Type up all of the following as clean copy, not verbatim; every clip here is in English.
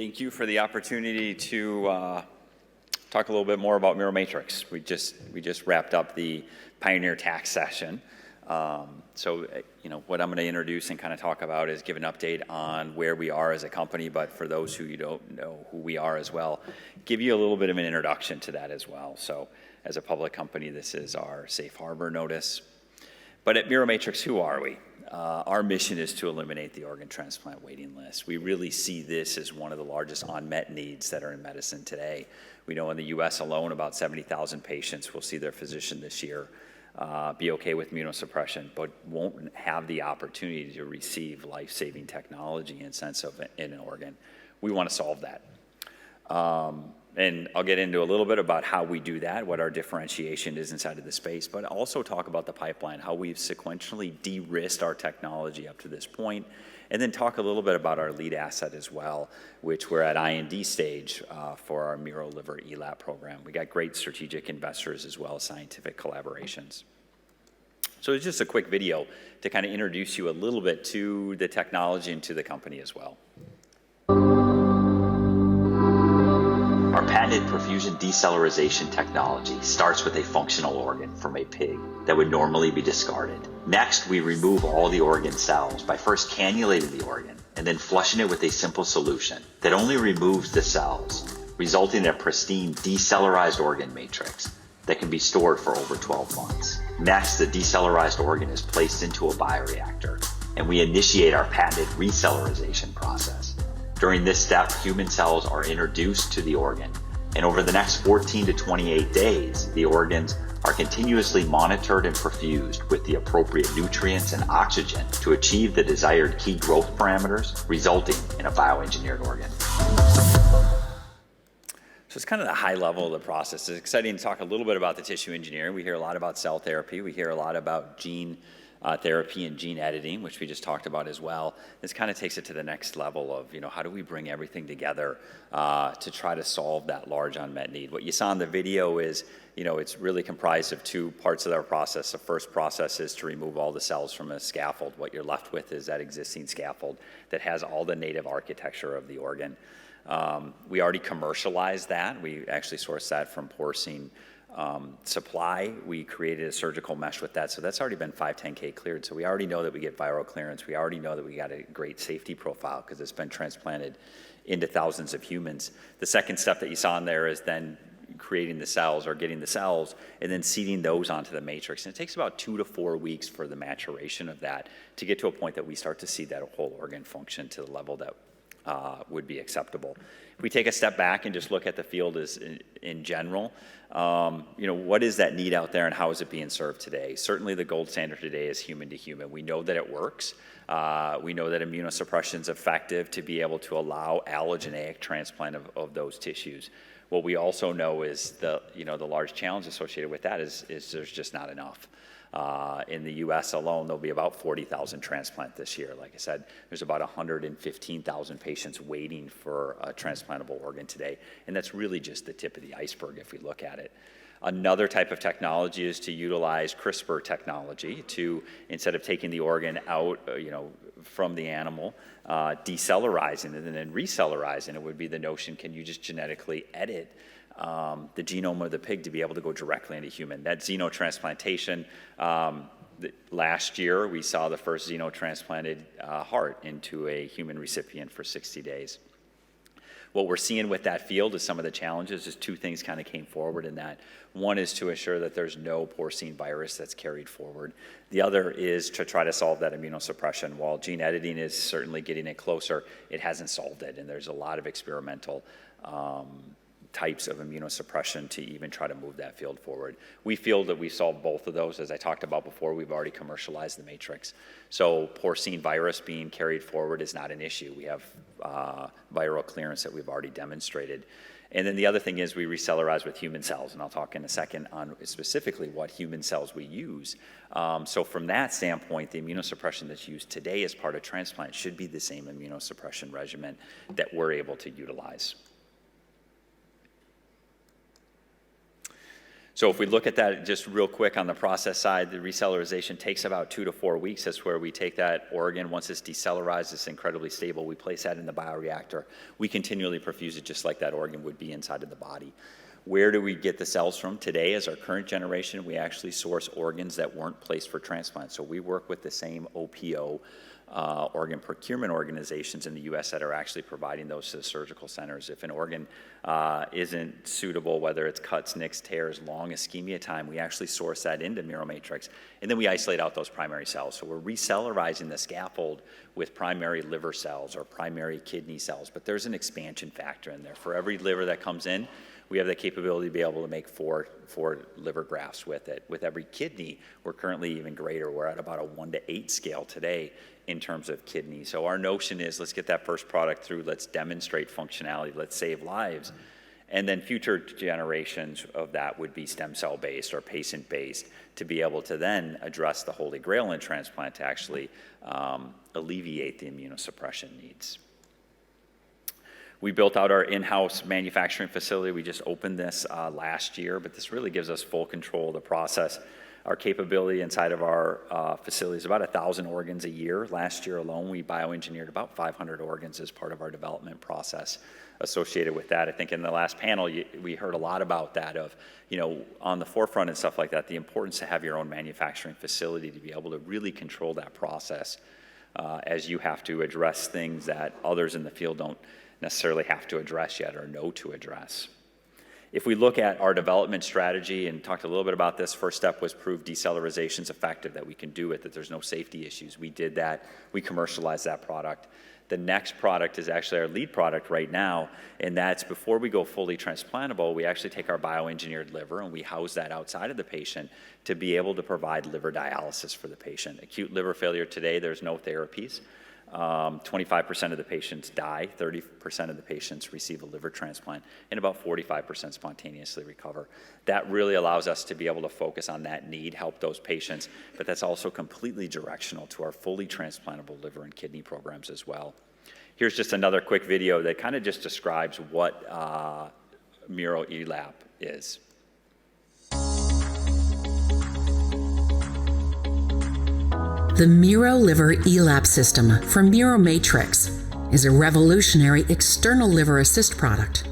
Thank you for the opportunity to talk a little bit more about Miromatrix. We just wrapped up the Pioneer Tax session. What I'm going to introduce and kind of talk about is give an update on where we are as a company, but for those who you don't know who we are as well, give you a little bit of an introduction to that as well. So as a public company, this is our safe harbor notice. But at Miromatrix, who are we? Our mission is to eliminate the organ transplant waiting list. We really see this as one of the largest unmet needs that are in medicine today. We know in the US alone, about 70,000 patients will see their physician this year, be okay with immunosuppression, but won't have the opportunity to receive life-saving technology in sense of in an organ. We want to solve that. And I'll get into a little bit about how we do that, what our differentiation is inside of the space, but also talk about the pipeline, how we've sequentially de-risked our technology up to this point, and then talk a little bit about our lead asset as well, which we're at IND stage for our MIRO liver ELAP program. We got great strategic investors as well as scientific collaborations. So it's just a quick video to kind of introduce you a little bit to the technology and to the company as well. Our patented perfusion decellularization technology starts with a functional organ from a pig that would normally be discarded. Next, we remove all the organ cells by first cannulating the organ and then flushing it with a simple solution that only removes the cells, resulting in a pristine decellularized organ matrix that can be stored for over 12 months. Next, the decellularized organ is placed into a bioreactor and we initiate our patented recellularization process. During this step, human cells are introduced to the organ, and over the next 14 to 28 days, the organs are continuously monitored and perfused with the appropriate nutrients and oxygen to achieve the desired key growth parameters, resulting in a bioengineered organ. So it's kind of the high level of the process. It's exciting to talk a little bit about the tissue engineering. We hear a lot about cell therapy. We hear a lot about gene therapy and gene editing, which we just talked about as well. This kind of takes it to the next level of, how do we bring everything together to try to solve that large unmet need? What you saw in the video is, it's really comprised of two parts of our process. The first process is to remove all the cells from a scaffold. What you're left with is that existing scaffold that has all the native architecture of the organ. We already commercialized that. We actually sourced that from porcine supply. We created a surgical mesh with that, so that's already been 510(k) cleared. So we already know that we get viral clearance. We already know that we got a great safety profile because it's been transplanted into thousands of humans. The second step that you saw in there is then creating the cells or getting the cells and then seeding those onto the matrix. And it takes about 2 to 4 weeks for the maturation of that to get to a point that we start to see that whole organ function to the level that would be acceptable. If we take a step back and just look at the field as in general, what is that need out there and how is it being served today? Certainly the gold standard today is human to human. We know that it works. We know that immunosuppression is effective to be able to allow allogeneic transplant of those tissues. What we also know is the large challenge associated with that is there's just not enough. In the US alone, there'll be about 40,000 transplants this year. Like I said, there's about 115,000 patients waiting for a transplantable organ today. And that's really just the tip of the iceberg if we look at it. Another type of technology is to utilize CRISPR technology to, instead of taking the organ out, from the animal, decellularizing it and then recellularizing it would be the notion, can you just genetically edit the genome of the pig to be able to go directly into human? That xenotransplantation, last year we saw the first xenotransplanted heart into a human recipient for 60 days. What we're seeing with that field is some of the challenges is two things kind of came forward in that. One is to assure that there's no porcine virus that's carried forward. The other is to try to solve that immunosuppression. While gene editing is certainly getting it closer, it hasn't solved it. And there's a lot of experimental types of immunosuppression to even try to move that field forward. We feel that we solved both of those. As I talked about before, we've already commercialized the matrix. So porcine virus being carried forward is not an issue. We have viral clearance that we've already demonstrated. And then the other thing is we recellularize with human cells, and I'll talk in a second on specifically what human cells we use. So from that standpoint, the immunosuppression that's used today as part of transplant should be the same immunosuppression regimen that we're able to utilize. So if we look at that just real quick on the process side, the recellularization takes about 2 to 4 weeks. That's where we take that organ. Once it's decellularized, it's incredibly stable. We place that in the bioreactor. We continually perfuse it just like that organ would be inside of the body. Where do we get the cells from? Today, as our current generation, we actually source organs that weren't placed for transplant. So we work with the same OPO organ procurement organizations in the U.S. that are actually providing those to the surgical centers. If an organ isn't suitable, whether it's cuts, nicks, tears, long ischemia time, we actually source that into Miromatrix, and then we isolate out those primary cells. So we're recellularizing the scaffold with primary liver cells or primary kidney cells, but there's an expansion factor in there. For every liver that comes in, we have the capability to be able to make four liver grafts with it. With every kidney, we're currently even greater. We're at about a 1 to 8 scale today in terms of kidney. So our notion is, let's get that first product through, let's demonstrate functionality, let's save lives. And then future generations of that would be stem cell based or patient based to be able to then address the holy grail in transplant to actually alleviate the immunosuppression needs. We built out our in-house manufacturing facility. We just opened this last year, but this really gives us full control of the process. Our capability inside of our facility is about 1,000 organs a year. Last year alone, we bioengineered about 500 organs as part of our development process associated with that. I think in the last panel, we heard a lot about that of, on the forefront and stuff like that, the importance to have your own manufacturing facility to be able to really control that process as you have to address things that others in the field don't necessarily have to address yet or know to address. If we look at our development strategy and talked a little bit about this, first step was prove decellularization is effective, that we can do it, that there's no safety issues. We did that. We commercialized that product. The next product is actually our lead product right now, and that's before we go fully transplantable, we actually take our bioengineered liver and we house that outside of the patient to be able to provide liver dialysis for the patient. Acute liver failure today, there's no therapies. 25% of the patients die, 30% of the patients receive a liver transplant, and about 45% spontaneously recover. That really allows us to be able to focus on that need, help those patients, but that's also completely directional to our fully transplantable liver and kidney programs as well. Here's just another quick video that kind of just describes what MIRO ELAP is. The MIRO Liver ELAP system from Miromatrix is a revolutionary external liver assist product.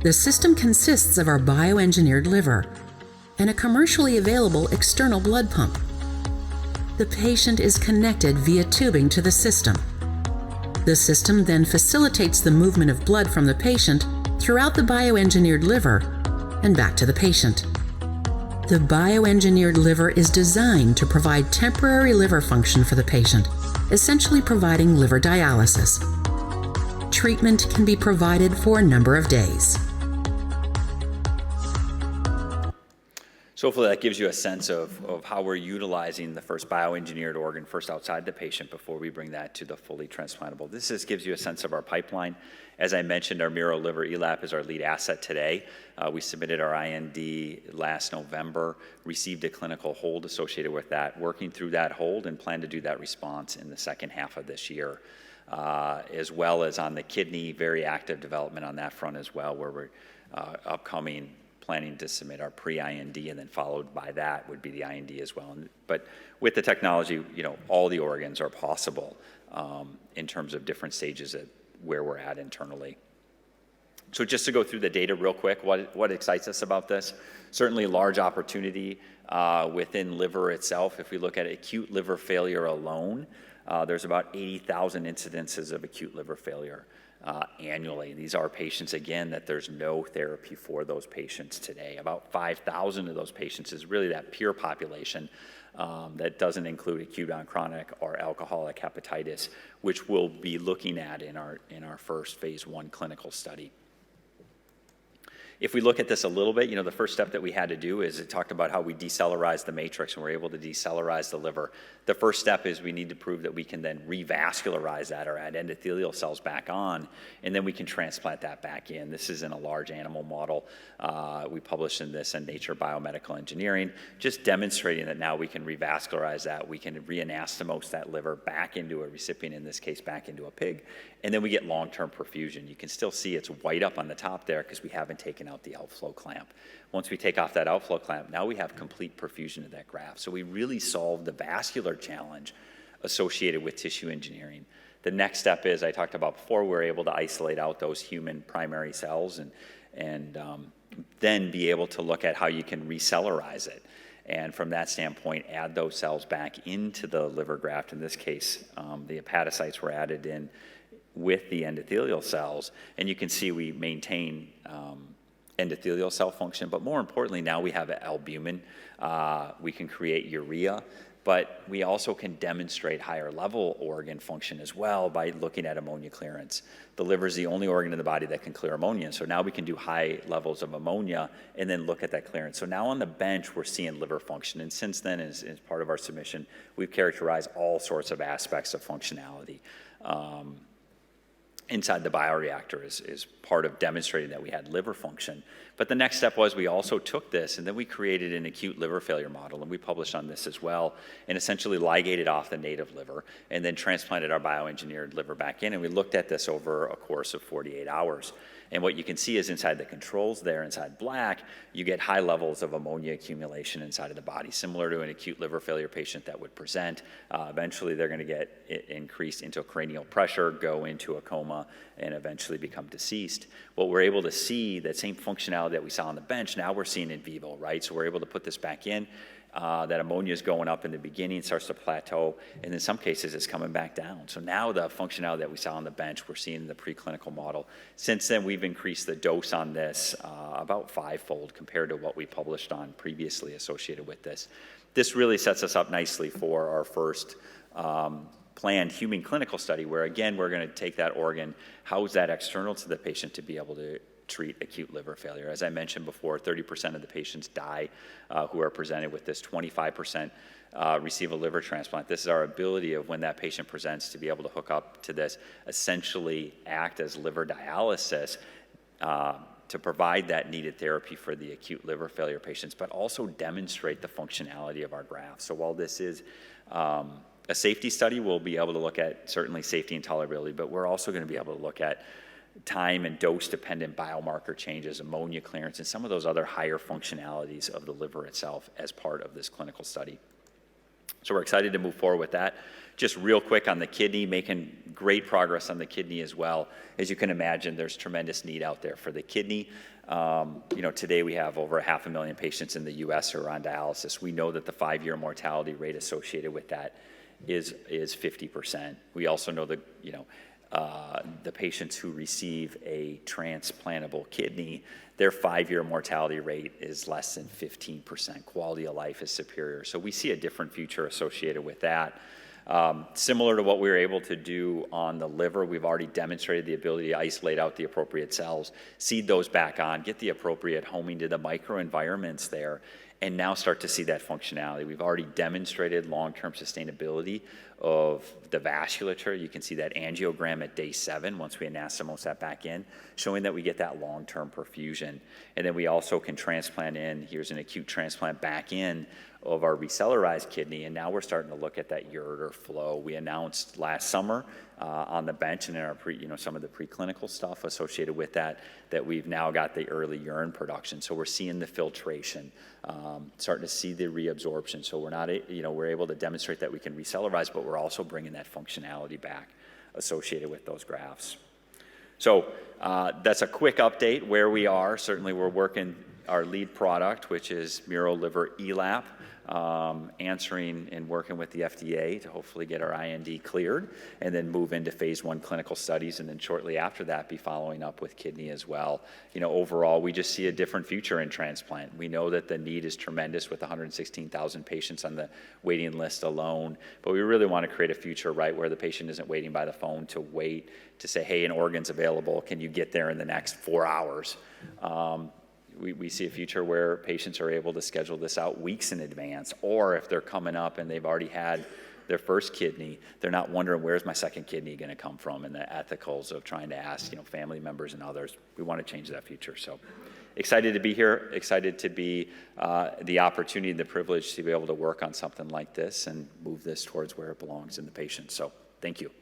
The system consists of our bioengineered liver and a commercially available external blood pump. The patient is connected via tubing to the system. The system then facilitates the movement of blood from the patient throughout the bioengineered liver and back to the patient. The bioengineered liver is designed to provide temporary liver function for the patient, essentially providing liver dialysis. Treatment can be provided for a number of days. So hopefully that gives you a sense of how we're utilizing the first bioengineered organ first outside the patient before we bring that to the fully transplantable. This just gives you a sense of our pipeline. As I mentioned, our MIRO Liver ELAP is our lead asset today. We submitted our IND last November, received a clinical hold associated with that, working through that hold and plan to do that response in the second half of this year. As well as on the kidney, very active development on that front as well, where we're upcoming planning to submit our pre-IND, and then followed by that would be the IND as well. But with the technology, all the organs are possible in terms of different stages at where we're at internally. So just to go through the data real quick, what excites us about this? Certainly large opportunity within liver itself. If we look at acute liver failure alone, there's about 80,000 incidences of acute liver failure annually. These are patients, again, that there's no therapy for those patients today. About 5,000 of those patients is really that pure population that doesn't include acute on chronic or alcoholic hepatitis, which we'll be looking at in our first phase 1 clinical study. If we look at this a little bit, the first step that we had to do is it talked about how we decellularized the matrix and we're able to decellularize the liver. The first step is we need to prove that we can then revascularize that or add endothelial cells back on, and then we can transplant that back in. This is in a large animal model. We published in this in Nature Biomedical Engineering, just demonstrating that now we can revascularize that, we can reanastomose that liver back into a recipient, in this case back into a pig, and then we get long-term perfusion. You can still see it's white up on the top there because we haven't taken out out the outflow clamp. Once we take off that outflow clamp, now we have complete perfusion of that graft. So we really solved the vascular challenge associated with tissue engineering. The next step is, I talked about before, we're able to isolate out those human primary cells and then be able to look at how you can recellularize it. And from that standpoint, add those cells back into the liver graft. In this case, the hepatocytes were added in with the endothelial cells. And you can see we maintain endothelial cell function, but more importantly, now we have albumin. We can create urea, but we also can demonstrate higher level organ function as well by looking at ammonia clearance. The liver is the only organ in the body that can clear ammonia, so now we can do high levels of ammonia and then look at that clearance. So now on the bench, we're seeing liver function, and since then, as part of our submission, we've characterized all sorts of aspects of functionality. Inside the bioreactor is part of demonstrating that we had liver function. But the next step was we also took this and then we created an acute liver failure model, and we published on this as well, and essentially ligated off the native liver and then transplanted our bioengineered liver back in, and we looked at this over a course of 48 hours. And what you can see is inside the controls there, inside black, you get high levels of ammonia accumulation inside of the body, similar to an acute liver failure patient that would present. Eventually, they're going to get increased intracranial pressure, go into a coma, and eventually become deceased. What we're able to see, that same functionality that we saw on the bench, now we're seeing in vivo, right? So we're able to put this back in. That ammonia is going up in the beginning, starts to plateau, and in some cases it's coming back down. So now the functionality that we saw on the bench, we're seeing in the preclinical model. Since then, we've increased the dose on this about 5-fold compared to what we published on previously associated with this. This really sets us up nicely for our first planned human clinical study, where again, we're going to take that organ, house that external to the patient to be able to treat acute liver failure. As I mentioned before, 30% of the patients die who are presented with this, 25% receive a liver transplant. This is our ability of when that patient presents to be able to hook up to this, essentially act as liver dialysis to provide that needed therapy for the acute liver failure patients, but also demonstrate the functionality of our graft. So while this is a safety study, we'll be able to look at certainly safety and tolerability, but we're also going to be able to look at time and dose-dependent biomarker changes, ammonia clearance, and some of those other higher functionalities of the liver itself as part of this clinical study. So we're excited to move forward with that. Just real quick on the kidney, making great progress on the kidney as well. As you can imagine, there's tremendous need out there for the kidney. Today we have over 500,000 patients in the U.S. who are on dialysis. We know that the 5-year mortality rate associated with that is 50%. We also know that, the patients who receive a transplantable kidney, their 5-year mortality rate is less than 15%. Quality of life is superior. So we see a different future associated with that. Similar to what we were able to do on the liver, we've already demonstrated the ability to isolate out the appropriate cells, seed those back on, get the appropriate homing to the microenvironments there, and now start to see that functionality. We've already demonstrated long-term sustainability of the vasculature. You can see that angiogram at day 7 once we anastomose that back in, showing that we get that long-term perfusion. And then we also can transplant in, here's an acute transplant back in of our recellularized kidney, and now we're starting to look at that ureter flow. We announced last summer on the bench and in our some of the preclinical stuff associated with that we've now got the early urine production. So we're seeing the filtration, starting to see the reabsorption. So we're not, we're able to demonstrate that we can recellularize, but we're also bringing that functionality back associated with those grafts. So that's a quick update where we are. Certainly we're working our lead product, which is MIRO Liver ELAP, answering and working with the FDA to hopefully get our IND cleared and then move into phase 1 clinical studies, and then shortly after that be following up with kidney as well. Overall, we just see a different future in transplant. We know that the need is tremendous with 116,000 patients on the waiting list alone, but we really want to create a future, right, where the patient isn't waiting by the phone to wait to say, hey, an organ's available, can you get there in the next 4 hours? We see a future where patients are able to schedule this out weeks in advance, or if they're coming up and they've already had their first kidney, they're not wondering, where's my second kidney going to come from, and the ethicals of trying to ask family members and others. We want to change that future. So excited to be here, excited to be the opportunity and the privilege to be able to work on something like this and move this towards where it belongs in the patient. So thank you.